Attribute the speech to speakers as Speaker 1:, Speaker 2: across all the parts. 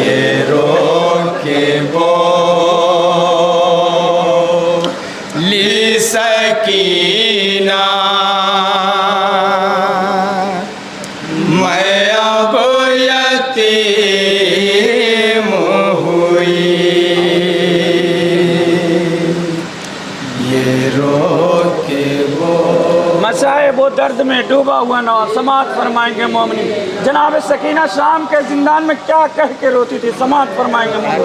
Speaker 1: ये रोके बोली सकीना मैं अब यतीम हुई। ये रोके
Speaker 2: मसाए वो दर्द में डूबा हुआ ना समात फरमाएंगे मोमिन। जनाब सकीना शाम के जिंदान में क्या कह के रोती थी, समात फरमाएंगे मोमिन।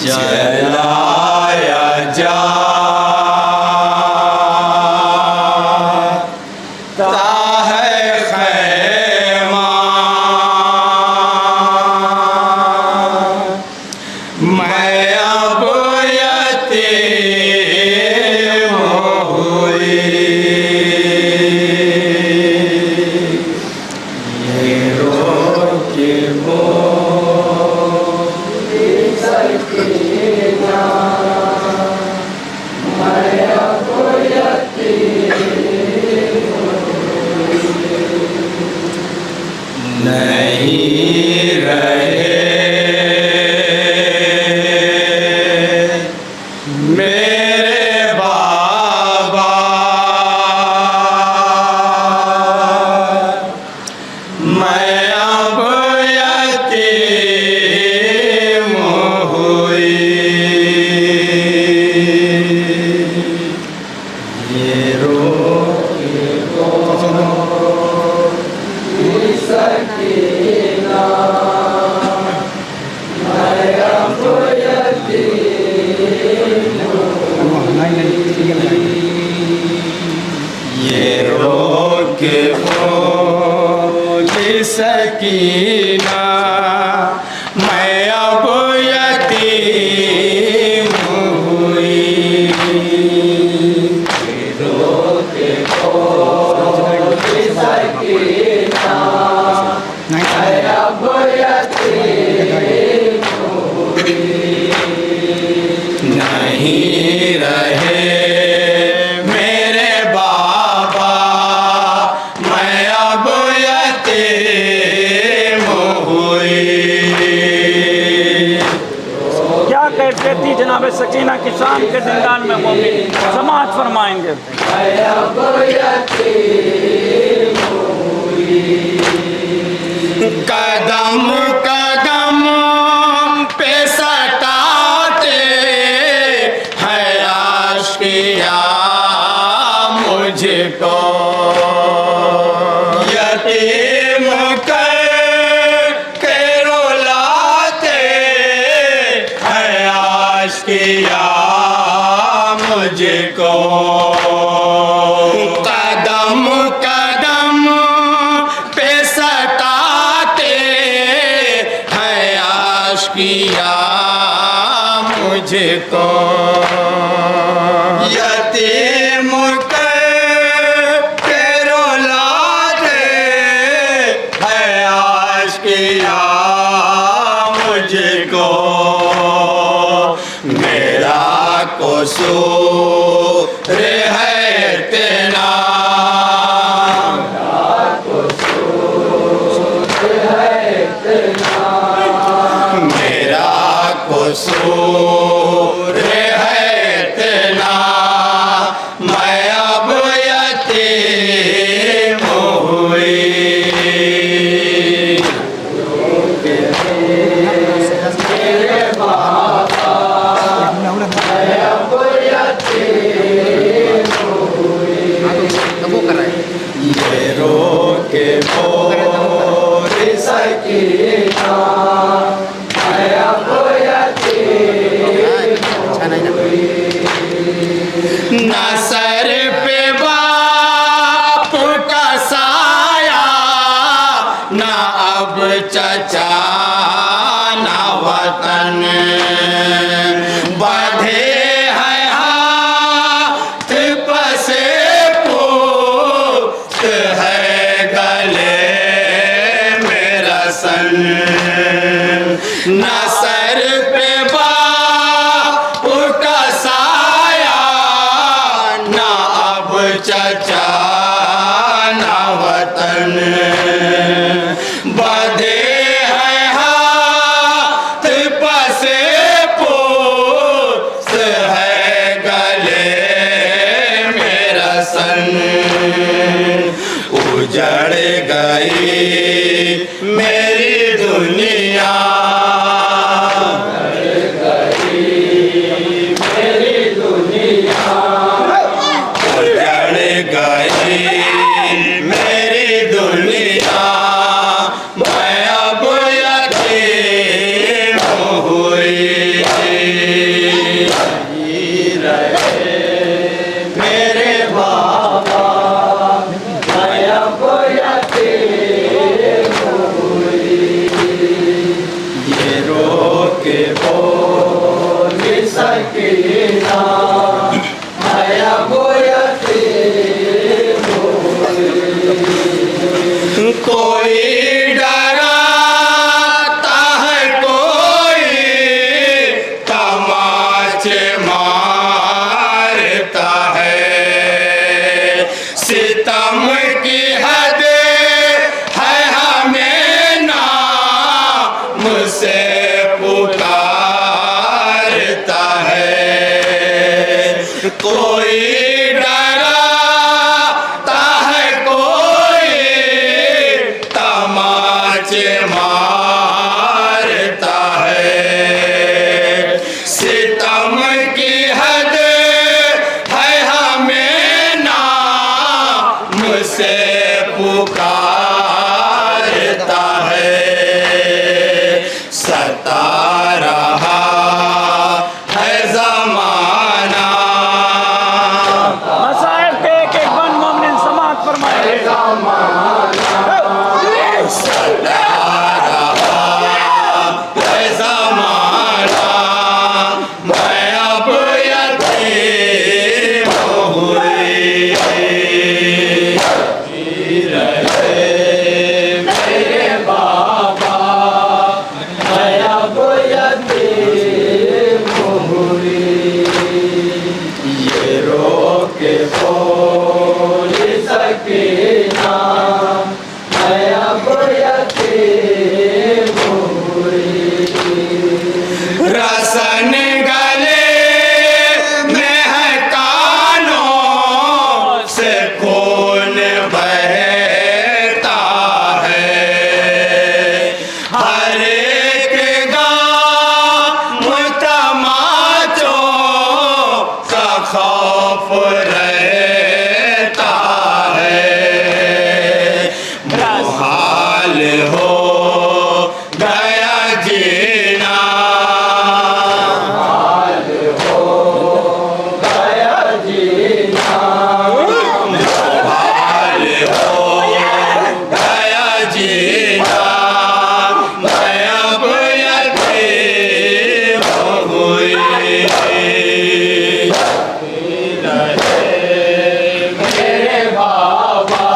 Speaker 1: जलाया जाता है खैमा मैं अब यतीम हुई। ये रोके बोली सकीना मैं अब यतीम नहीं रहे मेरे बाबा मैं अब यतीम हुई। ये रोके बोली सकीना मैं अब यतीम ये रोके बोली सकीना मैं अब यतीम हुई। ये रोके बोली सकीना मैं अब यतीम हुई। नहीं रहे मेरे बाबा मैं अब यतीम हुई।
Speaker 2: क्या कहते थी जनाब सकीना की शाम के जिंदान में मोमिन, समात फरमाएंगे।
Speaker 1: मैं अब यतीम हुई। कदम कदम पे सताते हैं आशिकिया मुझको यतीम करके रुलाते हैं आशिकिया मुझको। कदम कदम पे सताते हैं आशिकिया मुझको यतीम करके रुलाते हैं आशिकिया मुझको। मेरा कसूर है इतना मेरा कसूर है इतना मैं अब यतीम हुई। मेरे बाबा मैं अब यतीम हुई। ये रोके बोली सकीना मैं अब यतीम हुई। न सर पे बाप का साया न अब चचा न वतन बाधे है हाथ पसे पूत है गले मेरा सन। न सर पे बाप का साया न अब चचा न उजड़ गई मेरी दुनिया, उजड़ गई मेरी दुनिया, मैं अब यतीम हुई। मेरे बाबा मैं अब यतीम हुई। ये रो के बोल सकीना मैं अब यतीम हुई। कोई डराता है, कोई तमाचे मारता है, सितम की हद है हमें नाम से पुकारता है। कोई डराता है, कोई तमाचे मारता है, सितम की हद है हमें नाम से पुकारता है। सता रहा है जमाना,
Speaker 2: मसाइब के एक एक बन मोमिन समात फरमाएंगे।
Speaker 1: सता रहा है जमाना, मैं अब यतीम हुई। मेरे बाबा मैं अब यतीम हुई। ये रो के बोल सकीना मैं अब यतीम हुई। रसन गले में है, कानों से खून बहता है, हर एक गाँव तमाचों का खौफ रहता है। मुहाल हो गया जीना, मुहाल हो गया जीना, मुहाल हो गया जीना, मैं अब यतीम हुई। मेरे बाबा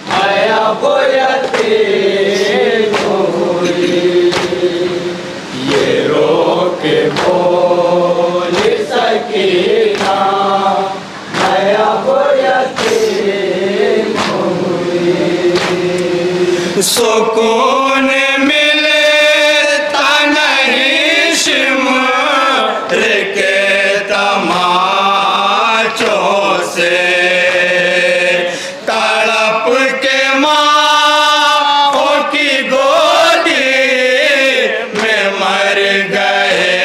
Speaker 1: मैं अब यतीम हुई। ये रो के बोल सकीना मैं अब यतीम हुई। सुकून मिलता नहीं शिमर के तमाचों से, तड़प के माँ की गोदी में मर गए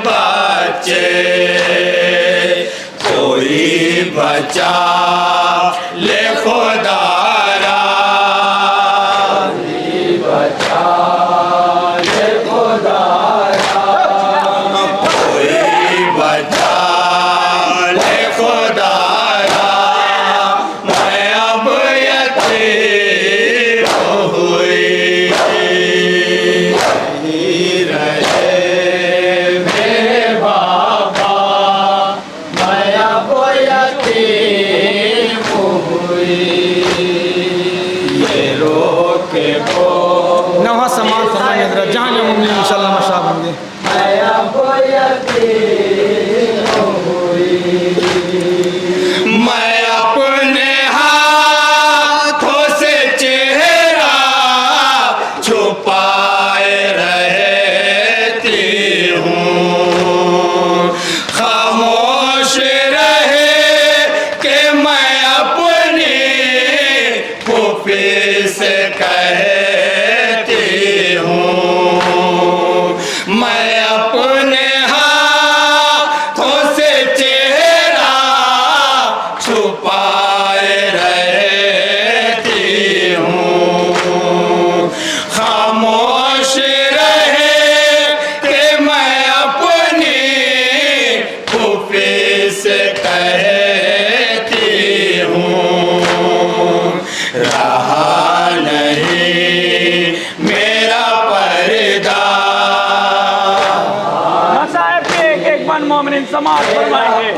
Speaker 1: बच्चे। कोई बचा ले खुदारा, बचा ले खुदारा, कोई बचा ले खुदारा, मैं अब यतीम हुई। रहे मेरे बाबा मैं अब यतीम हुई। ये रो के बोल
Speaker 3: नवा समाज फरमाइए हजरत, जहाँ जो मुमकिन इंशाअल्लाह मशराब होंगे।
Speaker 1: मैं अब यतीम हुई। मैं अपने हाथों से चेहरा छुपाए रहती हूँ, खामोश रहे कि मैं अपनी मुस्काए रहती हूँ। खामोश रहे कि मैं अपनी फूफी से कहती हूँ, रहा नहीं मेरा पर्दा।
Speaker 2: मसाइब के एक एक मन मोमिन समाज फरमाएंगे।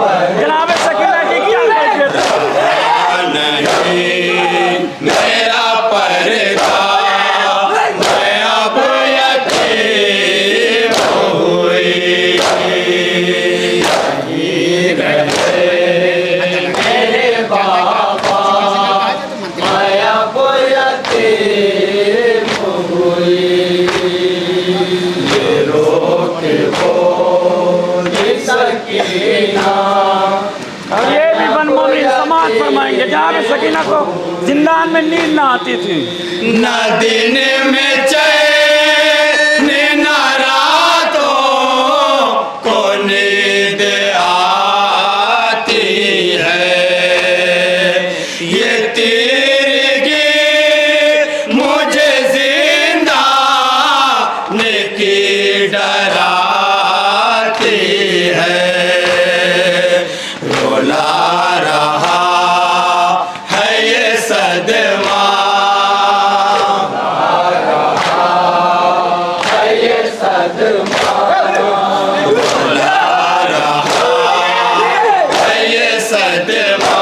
Speaker 2: जनाब सकीना की क्या कैफियत है?
Speaker 1: नहीं मेरा पर्दा, मैं अब यतीम हुई। यहीं रहे मेरे बाबा, मैं अब यतीम हुई। ये रोके बोली सकीना।
Speaker 2: और ये भी बन मोमिन समाज फरमाएंगे। जनाब सकीना को जिंदान में नींद ना आती थी।
Speaker 1: न दिन में चैन न रातों को नींद आती है। ये तिरगी मुझे जिंदा की डराती है। रोला रहा है ये सदमा, रोला रहा है ये सदमा।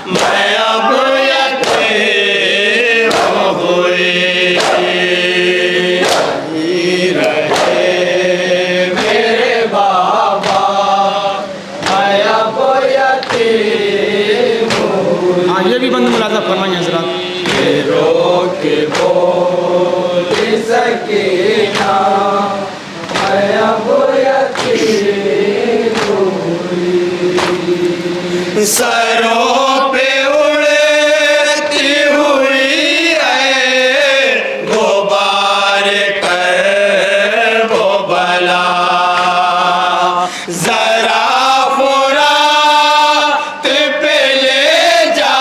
Speaker 1: मैं अब यतीम हुई। यहीं रहे मेरे बाबा, मैं अब यतीम हुई।
Speaker 3: हाँ ये भी बंद मुलाजा फरमाएंगे हजरात।
Speaker 1: रोके बोली सकीना, मैं अब यतीम हुई। सरों पे उड़ती हुई है गुबार कर वो बला। जरा फुरात पे ले जा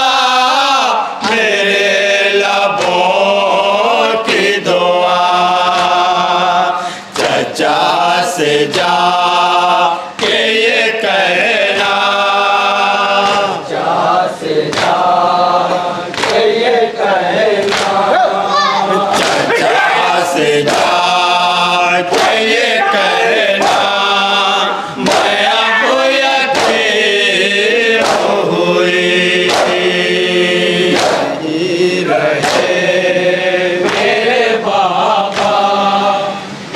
Speaker 1: मेरे लबों की दुआ। चचा से जा के ये कहना, चचा से जा के ये कहना, चचा से जा के ये कहना, मैं अब यतीम हुई। यहीं रहे मेरे बाबा,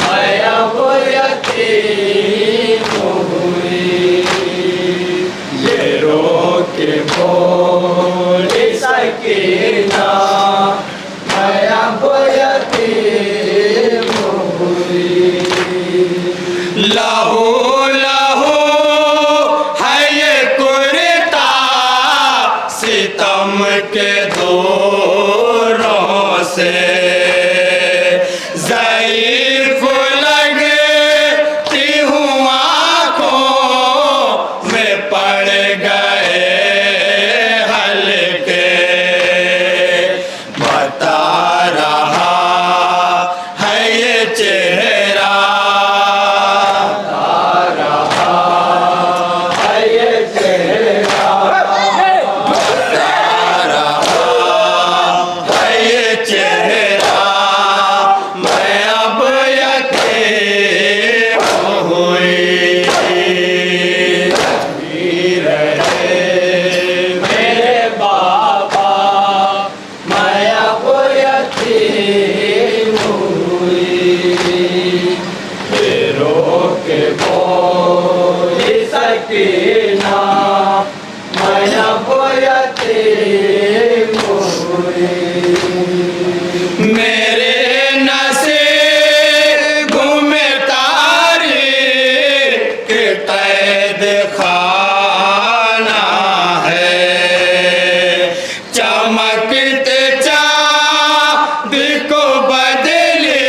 Speaker 1: मैं अब यतीम हुई। ये रोके बोली सकीना, मैं अब यतीम हुई। लहू लहू है ये कुर्ता सितम के दोरों से। ज़ईफ़ लगती हूँ आँखों में पड़ गए हल्के। बता रहा है ये चेहरा, बता रहा है ये चेहरा, बता रहा है ये चेहरा। मैं अब यतीम हुई। यहीं रहे मेरे बाबा, मैं अब यतीम हुई। ये रोके बोली सकीना, मैं अब यतीम हुई। मेरे नसीब में तारीख कैद खाना है। चमकते चाँद को बदले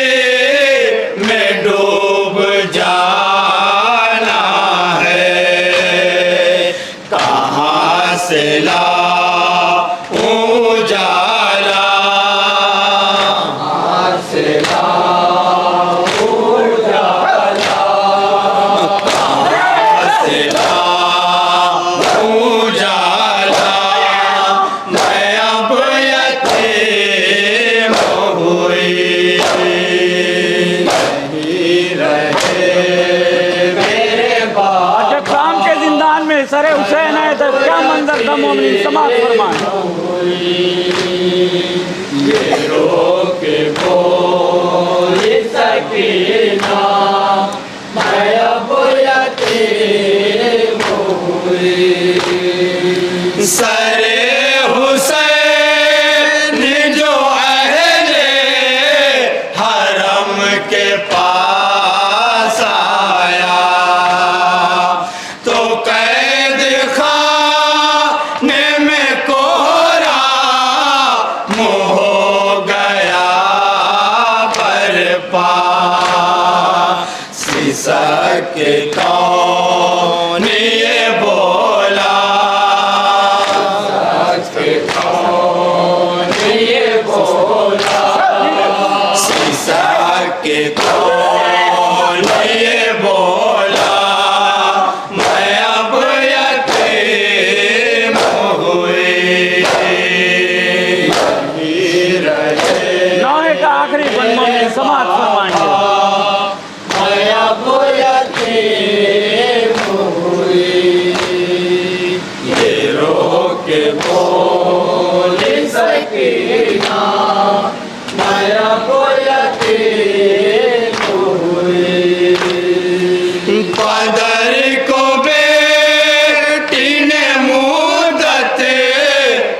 Speaker 1: में डूब जाना है। कहाँ से ला
Speaker 2: मोमिनीन समाअत फरमाएं।
Speaker 1: रोक बोली सकीना मैं अब यतीम हुई। सरे हुसैन जो अहले हरम के पास आया तो कैद खाने में कोहरा मुँह हो गया बरपा। शीशा के कौन ये बोला के कौन ये बोला। शीशा के कौन ये बोला मैं अब यतीम हुई।
Speaker 2: नौहे का आखिरी बन मोमिनीन समाअत फरमाएंगे।
Speaker 1: मैं अब यतीम हुई। ये रोक बोली सकीना मैं अब यतीम हुई। बदर को बेटी ने मुद्दत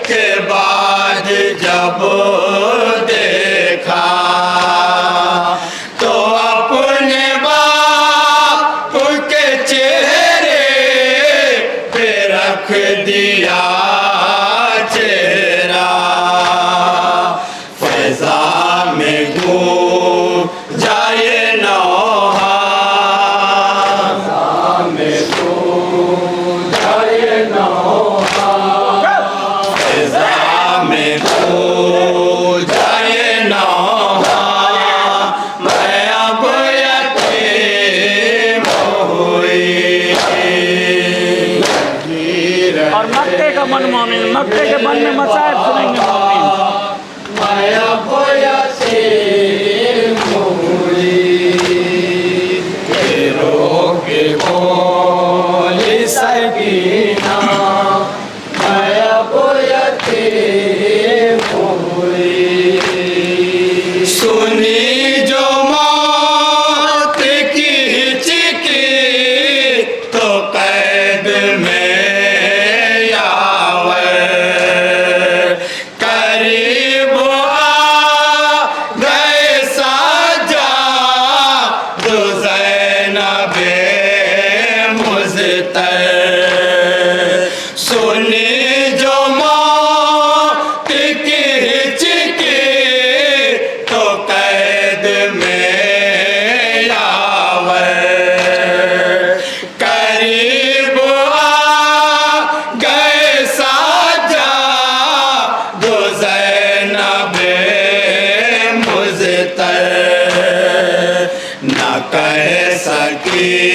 Speaker 1: के बाद जब देखा तो अपने बाप के चेहरे पे रख दिया चेहरा। फैजा में घूम जाए नौहा में घूम जाए नौहा। फैजा में घूम जाए नौहा मैं अब यतीम हुई।
Speaker 2: और मक्के का बन मोमिन, मक्के के बन में मसाइब सुनेंगे मोमिन।
Speaker 1: मैं अब यतीम हुई। ये रोक बोली सकीना मैं अब यतीम हुई। सुनी जो मौत की हिचकी तो कैद में यावर करीब आ गए साजा जो ज़ैनबे मुज़्तर। सुनी जो मौत की हिचकी तो कैद में यावर करीब आ गए साजा जो ज़ैनबे मुज़्तर। न कह सकी